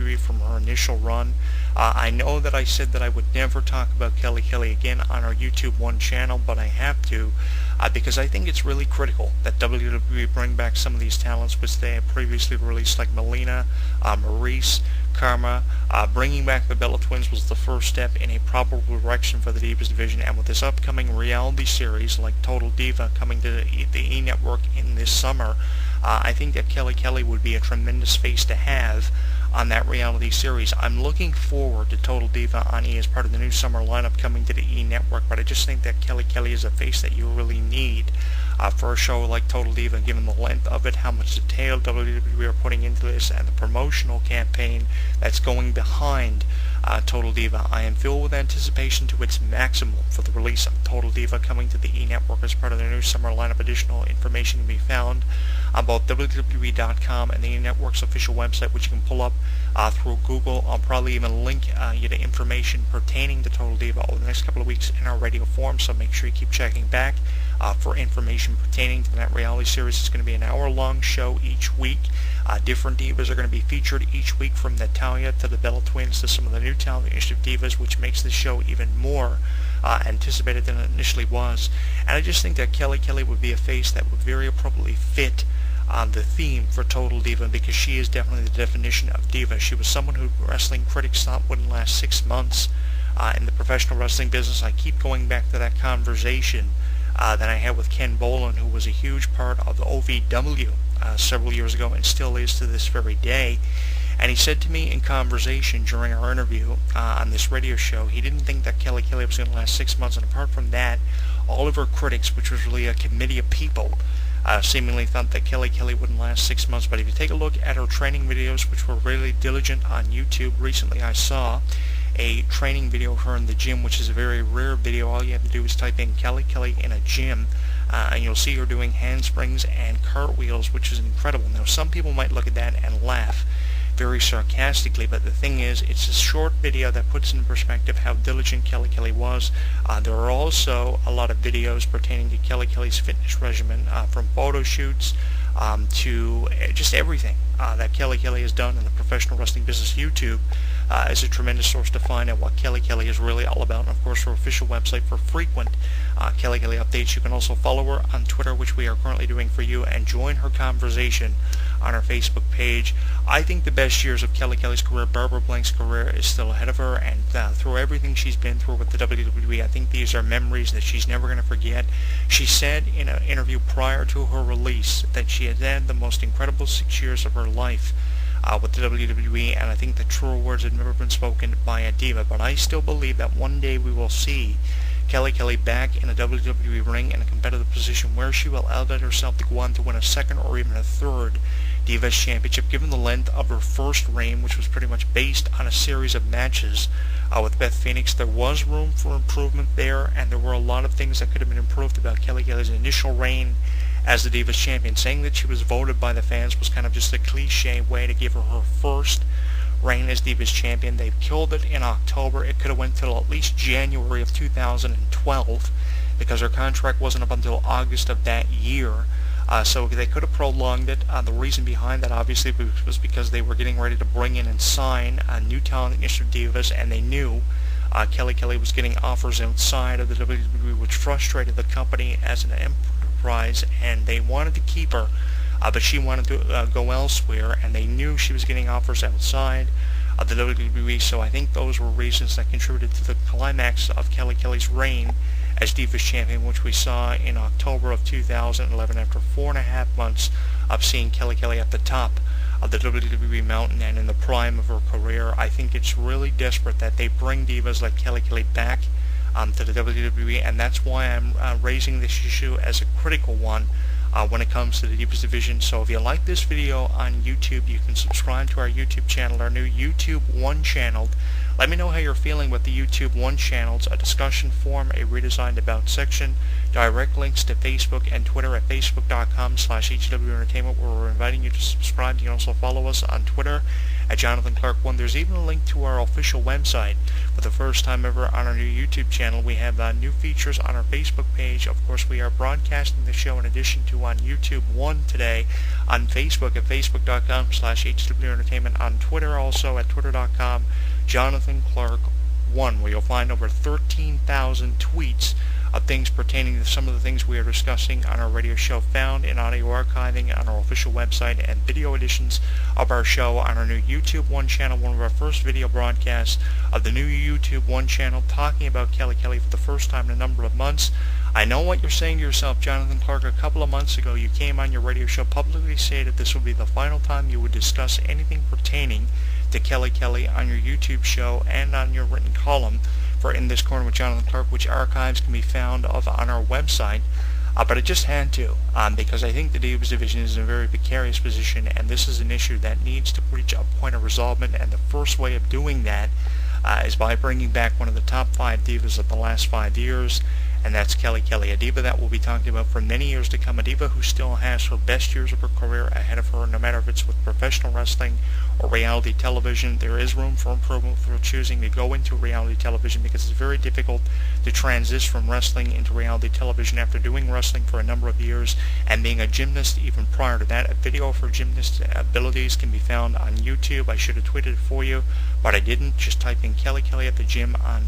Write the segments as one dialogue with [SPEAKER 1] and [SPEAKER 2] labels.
[SPEAKER 1] WWE from her initial run. I know that I said that I would never talk about Kelly Kelly again on our YouTube One channel, but I have to, because I think it's really critical that WWE bring back some of these talents which they had previously released, like Melina, Maurice, Karma. Bringing back the Bella Twins was the first step in a proper direction for the Divas division, and with this upcoming reality series like Total Diva coming to the E! Network in this summer, I think that Kelly Kelly would be a tremendous face to have on that reality series. I'm looking forward to Total Diva on E! As part of the new summer lineup coming to the E! Network, but I just think that Kelly Kelly is a face that you really need for a show like Total Diva, given the length of it, how much detail WWE are putting into this, and the promotional campaign that's going behind Total Diva. I am filled with anticipation to its maximum for the release of Total Diva coming to the E! Network as part of the new summer lineup. Additional information can be found on both WWE.com and the E! Network's official website, which you can pull up through Google. I'll probably even link you to information pertaining to Total Diva over the next couple of weeks in our radio form, so make sure you keep checking back for information pertaining to that reality series. It's going to be an hour-long show each week. Different divas are going to be featured each week, from Natalya to the Bella Twins to some of the new talent initiative divas, which makes this show even more anticipated than it initially was. And I just think that Kelly Kelly would be a face that would very appropriately fit the theme for Total Diva, because she is definitely the definition of diva. She was someone who wrestling critics thought wouldn't last 6 months in the professional wrestling business. I keep going back to that conversation that I had with Ken Boland, who was a huge part of the OVW several years ago and still is to this very day. And he said to me in conversation during our interview on this radio show, he didn't think that Kelly Kelly was going to last 6 months, and apart from that, all of her critics, which was really a committee of people, seemingly thought that Kelly Kelly wouldn't last 6 months. But if you take a look at her training videos, which were really diligent on YouTube, recently I saw a training video of her in the gym, which is a very rare video. All you have to do is type in Kelly Kelly in a gym, and you'll see her doing handsprings and cartwheels, which is incredible. Now, some people might look at that and laugh very sarcastically, but the thing is, it's a short video that puts in perspective how diligent Kelly Kelly was. There are also a lot of videos pertaining to Kelly Kelly's fitness regimen, from photo shoots to just everything that Kelly Kelly has done in the professional wrestling business. YouTube is a tremendous source to find out what Kelly Kelly is really all about, and of course her official website for frequent Kelly Kelly updates. You can also follow her on Twitter, which we are currently doing for you, and join her conversation on our Facebook page. I think the best years of Kelly Kelly's career, Barbara Blank's career, is still ahead of her, and through everything she's been through with the WWE, I think these are memories that she's never going to forget. She said in an interview prior to her release that she had had the most incredible 6 years of her life with the WWE, and I think that truer words had never been spoken by a diva. But I still believe that one day we will see Kelly Kelly back in a WWE ring in a competitive position where she will elevate herself to go on to win a second or even a third Divas Championship. Given the length of her first reign, which was pretty much based on a series of matches with Beth Phoenix, there was room for improvement there, and there were a lot of things that could have been improved about Kelly Kelly's initial reign as the Divas Champion. Saying that she was voted by the fans was kind of just a cliche way to give her her first reign as Divas Champion. They killed it in October. It could have went till at least January of 2012, because her contract wasn't up until August of that year. So they could have prolonged it. The reason behind that, obviously, was because they were getting ready to bring in and sign new talent initiative divas, and they knew Kelly Kelly was getting offers outside of the WWE, which frustrated the company as an enterprise, and they wanted to keep her, but she wanted to go elsewhere, and they knew she was getting offers outside of the WWE. So I think those were reasons that contributed to the climax of Kelly Kelly's reign as Divas Champion, which we saw in October of 2011 after 4.5 months of seeing Kelly Kelly at the top of the WWE mountain and in the prime of her career. I think it's really desperate that they bring divas like Kelly Kelly back to the WWE, and that's why I'm raising this issue as a critical one when it comes to the Divas division. So if you like this video on YouTube, you can subscribe to our YouTube channel, our new YouTube One channel, Let me know how you're feeling with the YouTube One channels, a discussion forum, a redesigned About section, direct links to Facebook and Twitter at facebook.com/HW Entertainment, where we're inviting you to subscribe. You can also follow us on Twitter at Jonathan Clarke1. There's even a link to our official website. For the first time ever on our new YouTube channel, we have new features on our Facebook page. Of course, we are broadcasting the show in addition to on YouTube One today, on Facebook at facebook.com/HW Entertainment, on Twitter also at twitter.com Jonathan Clarke1, where you'll find over 13,000 tweets of things pertaining to some of the things we are discussing on our radio show, found in audio archiving on our official website, and video editions of our show on our new YouTube One channel, one of our first video broadcasts of the new YouTube One channel, talking about Kelly for the first time in a number of months. I know what you're saying to yourself, Jonathan Clarke. A couple of months ago, you came on your radio show, publicly stated this would be the final time you would discuss anything pertaining to Kelly on your YouTube show and on your written column for In This Corner with Jonathan Clarke, which archives can be found on our website. But I just had to, because I think the Divas division is in a very precarious position, and this is an issue that needs to reach a point of resolvement, and the first way of doing that is by bringing back one of the top 5 divas of the last 5 years, and that's Kelly, a diva that we'll be talking about for many years to come, a diva who still has her best years of her career ahead of her, no matter if it's with professional wrestling or reality television. There is room for improvement for choosing to go into reality television, because it's very difficult to transition from wrestling into reality television after doing wrestling for a number of years and being a gymnast even prior to that. A video for gymnast abilities can be found on YouTube. I should have tweeted it for you, but I didn't. Just type in Kelly at the gym on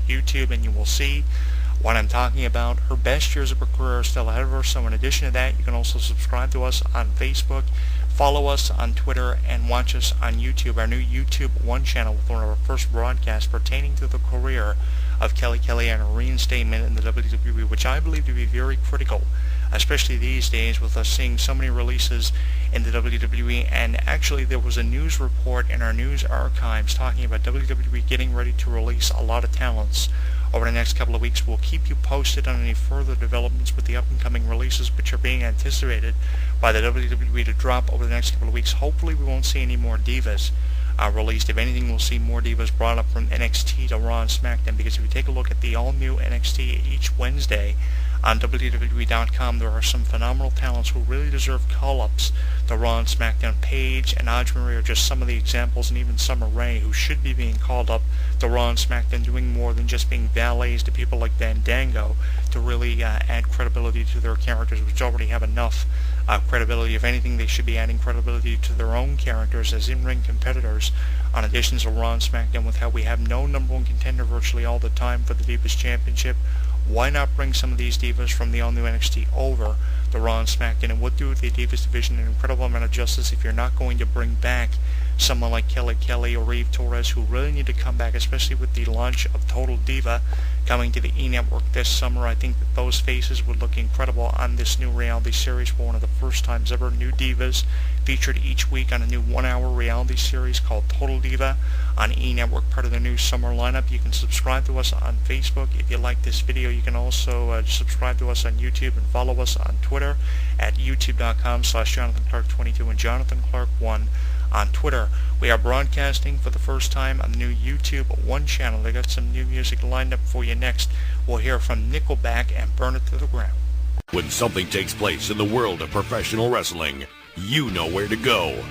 [SPEAKER 1] YouTube and you will see what I'm talking about. Her best years of her career are still ahead of her, so in addition to that, you can also subscribe to us on Facebook, follow us on Twitter, and watch us on YouTube, our new YouTube One channel, with one of our first broadcasts pertaining to the career of Kelly and her reinstatement in the WWE, which I believe to be very critical, especially these days with us seeing so many releases in the WWE. And actually, there was a news report in our news archives talking about WWE getting ready to release a lot of talents over the next couple of weeks. We'll keep you posted on any further developments with the up-and-coming releases, which are being anticipated by the WWE to drop over the next couple of weeks. Hopefully we won't see any more divas released. If anything, we'll see more divas brought up from NXT to Raw and SmackDown, because if you take a look at the all-new NXT each Wednesday on WWE.com, there are some phenomenal talents who really deserve call-ups. The Raw and SmackDown. Paige and Audrey Marie are just some of the examples, and even Summer Rae, who should be being called up to Raw and SmackDown, doing more than just being valets to people like Fandango, to really add credibility to their characters, which already have enough credibility. If anything, they should be adding credibility to their own characters as in-ring competitors on editions of Raw and SmackDown. With how we have no number one contender virtually all the time for the Divas Championship, why not bring some of these divas from the all-new NXT over the Raw and SmackDown? And would do the Divas division an incredible amount of justice if you're not going to bring back someone like Kelly or Eve Torres, who really need to come back, especially with the launch of Total Diva coming to the E! Network this summer. I think that those faces would look incredible on this new reality series, for one of the first times ever. New divas featured each week on a new 1-hour reality series called Total Diva on E! Network, part of the new summer lineup. You can subscribe to us on Facebook. If you like this video, you can also subscribe to us on YouTube and follow us on Twitter at youtube.com/JonathanClarke22 and Jonathan Clarke1 on Twitter. We are broadcasting for the first time on the new YouTube One channel. They got some new music lined up for you next. We'll hear from Nickelback and Burn It to the Ground.
[SPEAKER 2] When something takes place in the world of professional wrestling, you know where to go.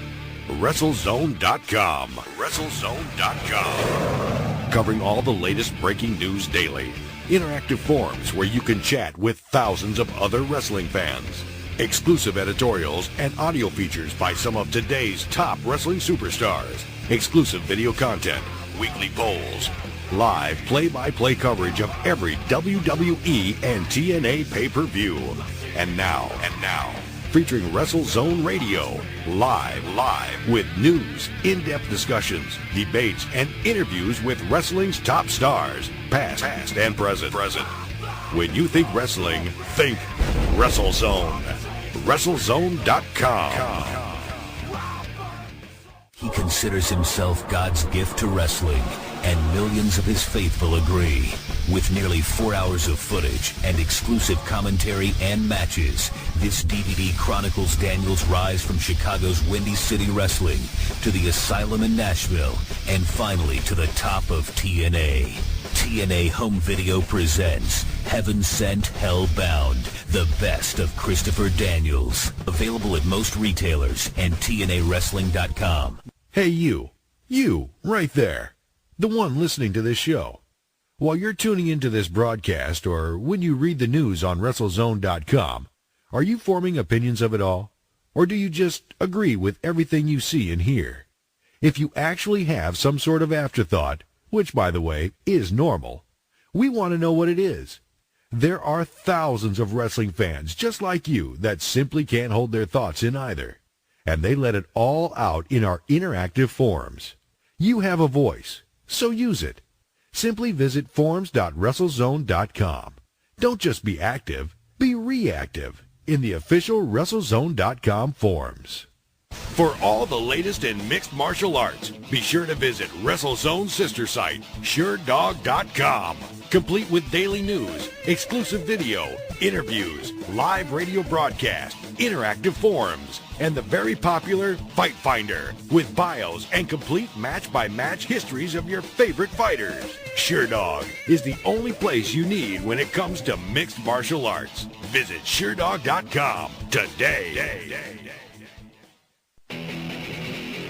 [SPEAKER 2] WrestleZone.com. WrestleZone.com. Covering all the latest breaking news daily. Interactive forums where you can chat with thousands of other wrestling fans. Exclusive editorials and audio features by some of today's top wrestling superstars. Exclusive video content, weekly polls, live play-by-play coverage of every WWE and TNA pay-per-view. And now, featuring WrestleZone Radio, live with news, in-depth discussions, debates, and interviews with wrestling's top stars, past and present. When you think wrestling, think WrestleZone. WrestleZone.com.
[SPEAKER 3] He considers himself God's gift to wrestling, and millions of his faithful agree. With nearly 4 hours of footage and exclusive commentary and matches, this DVD chronicles Daniels' rise from Chicago's Windy City Wrestling to the Asylum in Nashville, and finally to the top of TNA. TNA Home Video presents Heaven Sent, Hell Bound, the best of Christopher Daniels. Available at most retailers and TNAWrestling.com.
[SPEAKER 2] Hey, you right there, the one listening to this show. While you're tuning into this broadcast or when you read the news on WrestleZone.com, are you forming opinions of it all? Or do you just agree with everything you see and hear? If you actually have some sort of afterthought, which, by the way, is normal, we want to know what it is. There are thousands of wrestling fans just like you that simply can't hold their thoughts in either, and they let it all out in our interactive forums. You have a voice, so use it. Simply visit forums.WrestleZone.com. Don't just be active, be reactive in the official WrestleZone.com forums. For all the latest in mixed martial arts, be sure to visit WrestleZone's sister site, SureDog.com. Complete with daily news, exclusive video, interviews, live radio broadcast, interactive forums, and the very popular Fight Finder with bios and complete match-by-match histories of your favorite fighters. SureDog is the only place you need when it comes to mixed martial arts. Visit SureDog.com today.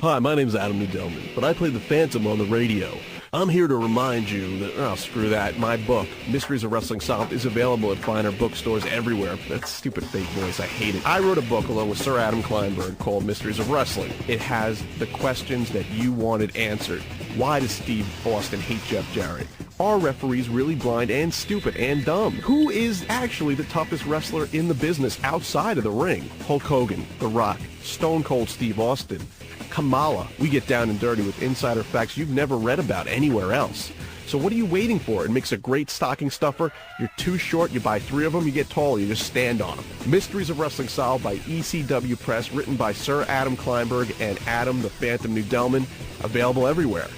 [SPEAKER 4] Hi, my name's Adam Nudelman, but I play the Phantom on the radio. I'm here to remind you that, screw that, my book, Mysteries of Wrestling Solved, is available at finer bookstores everywhere. That stupid fake voice, I hate it. I wrote a book along with Sir Adam Kleinberg called Mysteries of Wrestling. It has the questions that you wanted answered. Why does Steve Austin hate Jeff Jarrett? Are referees really blind and stupid and dumb? Who is actually the toughest wrestler in the business outside of the ring? Hulk Hogan, The Rock, Stone Cold Steve Austin, Kamala. We get down and dirty with insider facts you've never read about anywhere else. So what are you waiting for? It makes a great stocking stuffer. You're too short, you buy 3 of them, you get tall, you just stand on them. Mysteries of Wrestling Solved by ECW Press, written by Sir Adam Kleinberg and Adam the Phantom Nudelman. Available everywhere.